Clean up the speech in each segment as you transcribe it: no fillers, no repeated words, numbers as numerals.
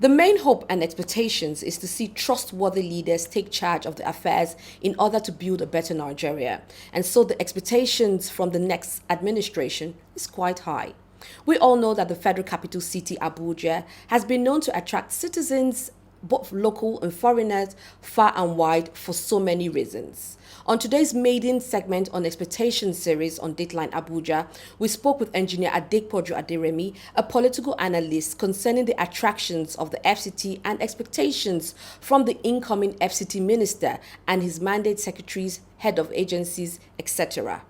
The main hope and expectations is to see trustworthy leaders take charge of the affairs in order to build a better Nigeria. And so the expectations from the next administration is quite high. We all know that the federal capital city, Abuja, has been known to attract citizens, both local and foreigners, far and wide for so many reasons. On today's maiden segment on Expectations series on Dateline Abuja, we spoke with engineer Adekpoju Aderemi, a political analyst, concerning the attractions of the FCT and expectations from the incoming FCT minister and his mandate secretaries, head of agencies, etc.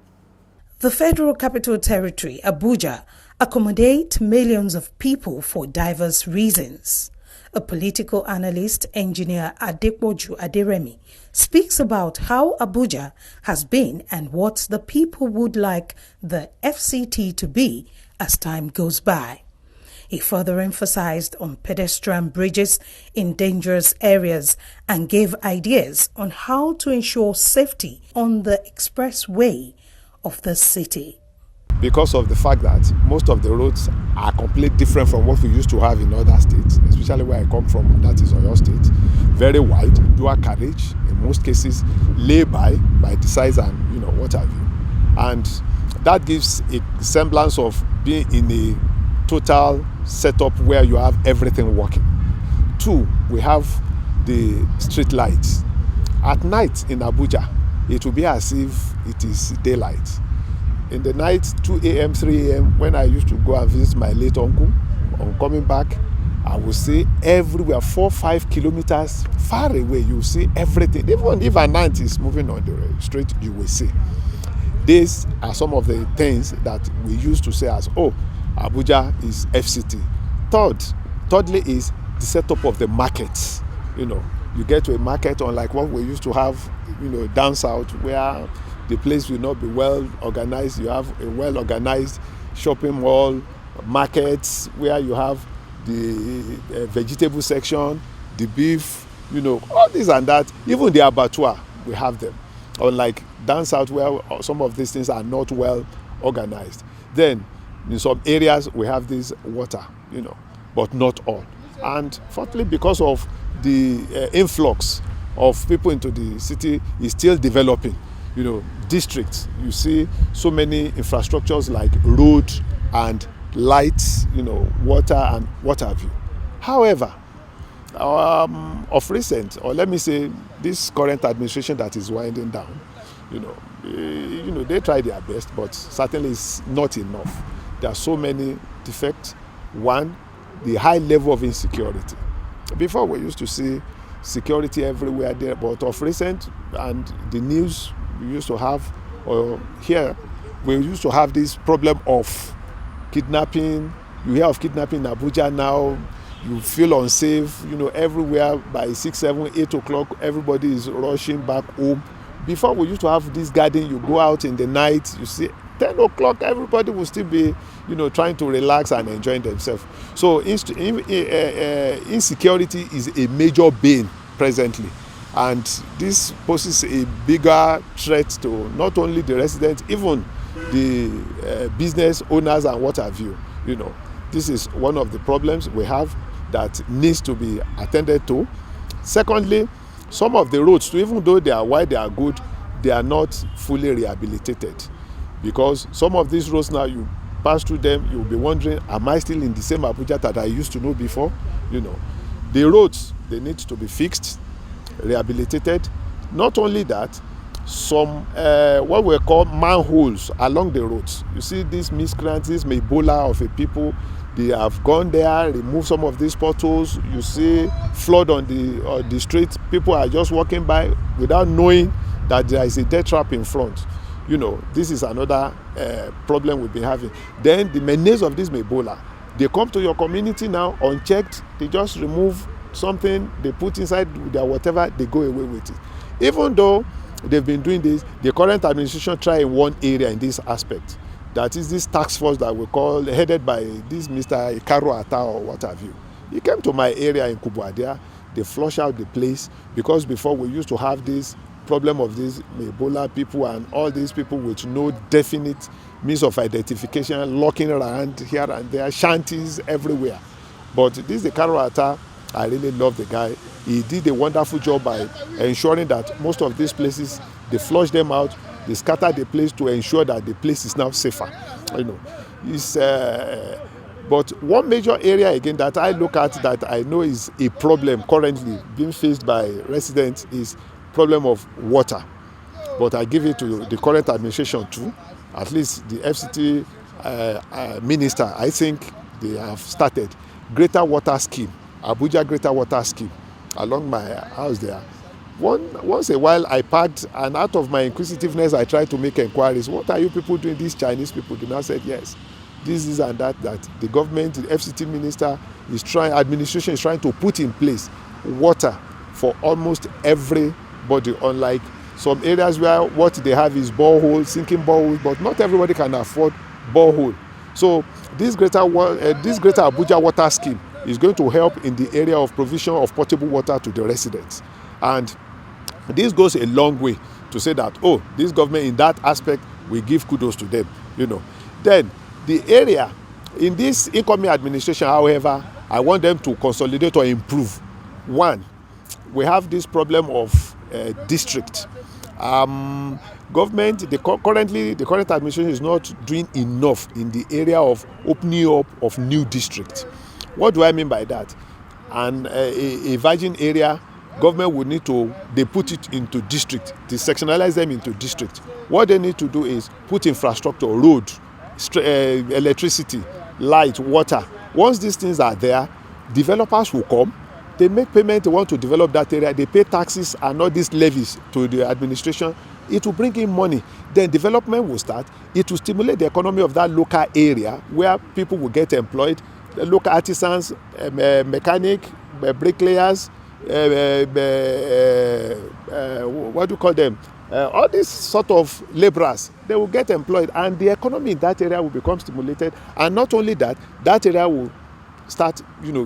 The Federal Capital Territory, Abuja, accommodates millions of people for diverse reasons. A political analyst, engineer Adekpoju Aderemi, speaks about how Abuja has been and what the people would like the FCT to be as time goes by. He further emphasized on pedestrian bridges in dangerous areas and gave ideas on how to ensure safety on the expressway of the city. Because of the fact that most of the roads are completely different from what we used to have in other states, especially where I come from, that is Oyo State. Very wide, dual carriage, in most cases lay by the size and what have you. And that gives a semblance of being in a total setup where you have everything working. Two, we have the street lights. At night in Abuja, it will be as if it is daylight. In the night, 2 a.m., 3 a.m., when I used to go and visit my late uncle, on coming back, I would see everywhere, 4-5 kilometers far away, you will see everything. Even if a night is moving on the street, you will see. These are some of the things that we used to say as, Abuja is FCT. Thirdly is the setup of the markets. You get to a market unlike what we used to have, down south, where the place will not be well organized. You have a well organized shopping mall, markets where you have the vegetable section, the beef, all this and that. Even the abattoir, we have them. Unlike down south where some of these things are not well organized. Then in some areas we have this water, but not all. And fourthly, because of the influx of people into the city is still developing. Districts, you see so many infrastructures like road and lights, water and what have you. However, of recent, or let me say this current administration that is winding down, they try their best, but certainly it's not enough. There are so many defects. One, the high level of insecurity. Before we used to see security everywhere there, but of recent, and the news we used to have, or here, we used to have this problem of kidnapping. You hear of kidnapping in Abuja now, you feel unsafe, everywhere by 6, 7, 8 o'clock, everybody is rushing back home. Before we used to have this garden, you go out in the night, you see 10 o'clock, everybody will still be, trying to relax and enjoying themselves. So insecurity is a major bane presently. And this poses a bigger threat to not only the residents, even the business owners and what have you. This is one of the problems we have that needs to be attended to. Secondly, some of the roads, even though they are wide, they are good, they are not fully rehabilitated. Because some of these roads now, you pass through them, you'll be wondering, am I still in the same Abuja that I used to know before? The roads, they need to be fixed, rehabilitated. Not only that, some what we call manholes along the roads. You see these miscreants, this Ebola of a people, they have gone there, removed some of these potholes. You see flood on the street. People are just walking by without knowing that there is a death trap in front. This is another problem we've been having. Then the menace of this Ebola, they come to your community now unchecked. They just remove something, they put inside their whatever, they go away with it. Even though they've been doing this, the current administration try in one area in this aspect. That is this task force that we call, headed by this Mr. Ikaru Ata or what have you. He came to my area in Kubuadia, they flush out the place, because before we used to have this problem of these Ebola people and all these people with no definite means of identification, looking around here and there, shanties everywhere. But this Ikaru Ata I really love the guy. He did a wonderful job by ensuring that most of these places, they flush them out, they scatter the place to ensure that the place is now safer. You know, it's, but one major area again that I look at that I know is a problem currently being faced by residents is problem of water. But I give it to the current administration too. At least the FCT minister, I think they have started greater water scheme, Abuja greater water scheme along my house there. Once a while I parked, and out of my inquisitiveness I tried to make inquiries. What are you people doing? These Chinese people do not say yes. This and that the government, the FCT minister is trying, administration is trying to put in place water for almost everybody, unlike some areas where what they have is boreholes, sinking boreholes, but not everybody can afford borehole. So this greater Abuja water scheme is going to help in the area of provision of potable water to the residents. And this goes a long way to say that, oh, this government in that aspect, we give kudos to them, you know. Then the area in this incoming administration, however, I want them to consolidate or improve. One, we have this problem of district. Government, currently the current administration is not doing enough in the area of opening up of new districts. What do I mean by that? And a virgin area, government would need to, they put it into district, they sectionalize them into district. What they need to do is put infrastructure, road, electricity, light, water. Once these things are there, developers will come, they make payment, they want to develop that area, they pay taxes and all these levies to the administration. It will bring in money. Then development will start. It will stimulate the economy of that local area where people will get employed, the local artisans, mechanic, bricklayers, what do you call them? All these sort of laborers, they will get employed, and the economy in that area will become stimulated. And not only that, that area will start,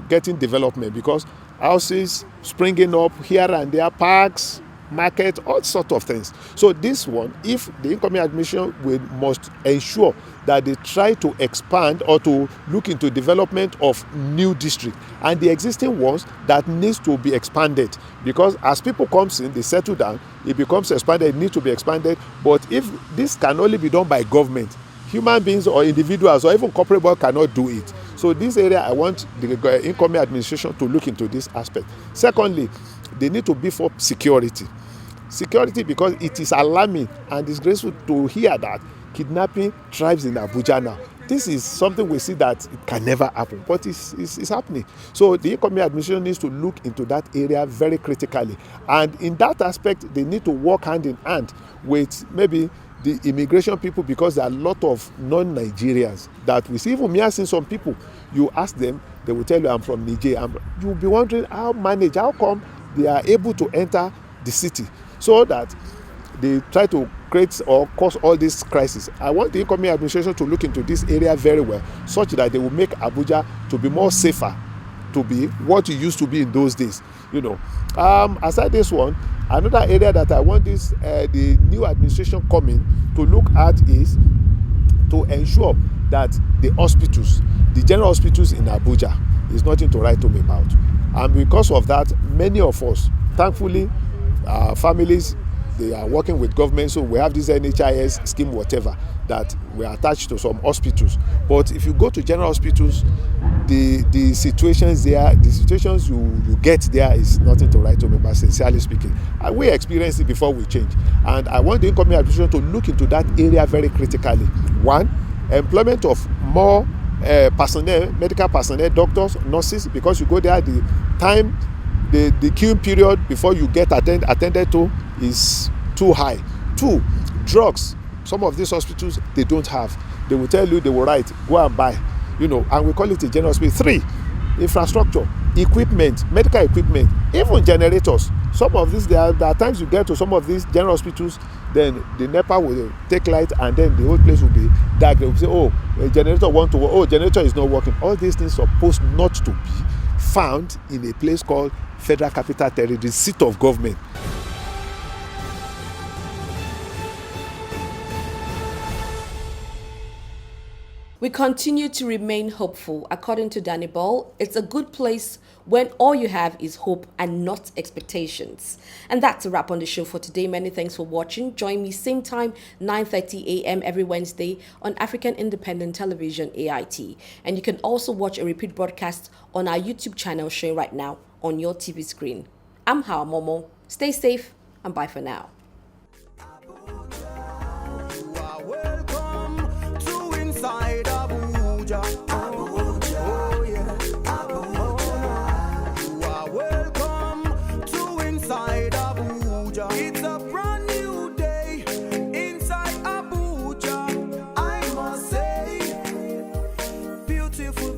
getting development, because houses springing up here and there, parks, market, all sorts of things. So this one, if the incoming administration must ensure that they try to expand or to look into development of new districts and the existing ones that needs to be expanded, because as people comes in, they settle down, it becomes expanded, it needs to be expanded. But if this can only be done by government, human beings or individuals or even corporate world cannot do it. So this area, I want the incoming administration to look into this aspect. Secondly, they need to beef up security, because it is alarming and disgraceful to hear that kidnapping thrives in Abuja now. This is something we see that it can never happen, but it's happening. So the incoming administration needs to look into that area very critically, and in that aspect they need to work hand in hand with maybe the immigration people, because there are a lot of non-Nigerians that we see. Even me, I've seen some people, you ask them, they will tell you, I'm from Niger. You'll be wondering how come they are able to enter the city, so that they try to create or cause all these crises. I want the incoming administration to look into this area very well, such that they will make Abuja to be more safer, to be what it used to be in those days. Aside this one, another area that I want the new administration coming to look at is to ensure that the hospitals, the general hospitals in Abuja, is nothing to write home about. And because of that, many of us, thankfully, families, they are working with government, so we have this NHIS scheme, whatever, that we are attached to some hospitals. But if you go to general hospitals, the situations there, the situations you get there is nothing to write home about, sincerely speaking. And we experienced it before we change. And I want the incoming administration to look into that area very critically. One, employment of more personnel, medical personnel, doctors, nurses, because you go there, the time, the queuing period before you get attended to is too high. Two, drugs. Some of these hospitals, they don't have. They will tell you, they will write, go and buy, and we call it a general hospital. Three, infrastructure, equipment, medical equipment, even generators. Some of these, there are times you get to some of these general hospitals, then the NEPA will take light and then the whole place will be dark. They will say, oh, a generator wants to work, oh, generator is not working. All these things are supposed not to be found in a place called Federal Capital Territory, the seat of government. We We continue to remain hopeful. According to Danny Ball, it's a good place when all you have is hope and not expectations. And that's a wrap on the show for today. Many thanks for watching. Join me same time, 9:30 a.m. every Wednesday on African Independent Television, AIT. And you can also watch a repeat broadcast on our YouTube channel showing right now on your TV screen. I'm Hawa Momo. Stay safe and bye for now.